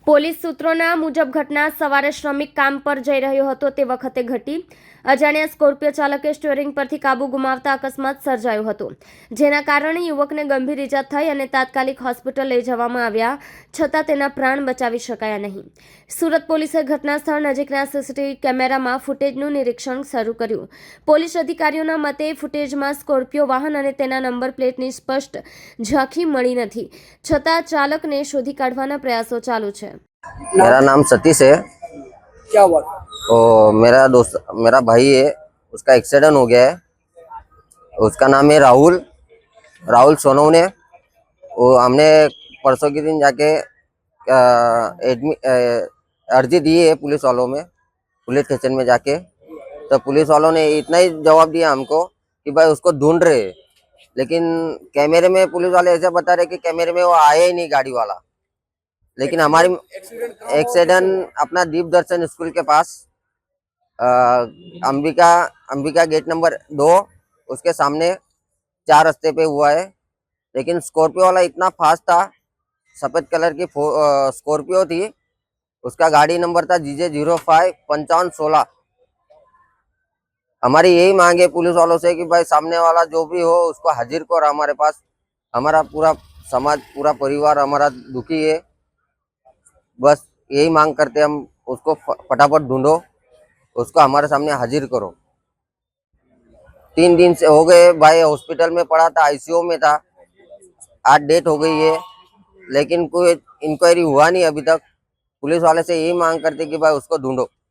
Police સૂત્રોના મુજબ ઘટના સવારે શ્રમિક કામ પર જઈ રહ્યો હતો તે વખતે ઘટી. અજાણ્યા સ્કોર્પિયો ચાલકે સ્ટીયરિંગ પરથી કાબુ ગુમાવતા અકસ્માત સર્જાયો હતો, જેના કારણે યુવકને ગંભીર ઈજા થઈ અને તાત્કાલિક હોસ્પિટલ લઈ જવામાં આવ્યા, છતાં તેના પ્રાણ બચાવી શકાયા નહીં. સુરત પોલીસે ઘટના સ્થળ નજીકના સીસીટીવી કેમેરામાં ફૂટેજનું નિરીક્ષણ શરૂ કર્યું. પોલીસ અધિકારીઓના મતે ફૂટેજમાં સ્કોર્પિયો વાહન અને તેના નંબર પ્લેટની સ્પષ્ટ ઝાંખી મળી નથી, છતાં ચાલકને શોધી કાઢવાના પ્રયાસો ચાલુ છે. मेरा नाम सतीश है। क्या हुआ? और मेरा भाई है, उसका एक्सीडेंट हो गया है। उसका नाम है राहुल सोनवने। वो हमने परसों के दिन जाके अर्जी दी है पुलिस वालों में, पुलिस स्टेशन में जाके। तो पुलिस वालों ने इतना ही जवाब दिया हमको कि भाई उसको ढूंढ रहे हैं, लेकिन कैमरे में पुलिस वाले ऐसे बता रहे कि कैमरे में वो आया ही नहीं गाड़ी वाला। लेकिन हमारी एक्सीडेंट अपना दीप दर्शन स्कूल के पास अंबिका गेट नंबर 2 उसके सामने 4 रास्ते पे हुआ है। लेकिन स्कॉर्पियो वाला इतना फास्ट था, सफेद कलर की स्कॉर्पियो थी, उसका गाड़ी नंबर था GJ 055516। हमारी यही मांग है पुलिस वालों से कि भाई सामने वाला जो भी हो उसको हाजिर करो हमारे पास। हमारा पूरा समाज, पूरा परिवार हमारा दुखी है। बस यही मांग करते हम, उसको फटाफट ढूंढो, उसको हमारे सामने हाजिर करो। 3 दिन से हो गए भाई, हॉस्पिटल में पड़ा था, ICU में था। आज डेट हो गई है, लेकिन कोई इंक्वायरी हुआ नहीं अभी तक। पुलिस वाले से यही मांग करते कि भाई उसको ढूंढो।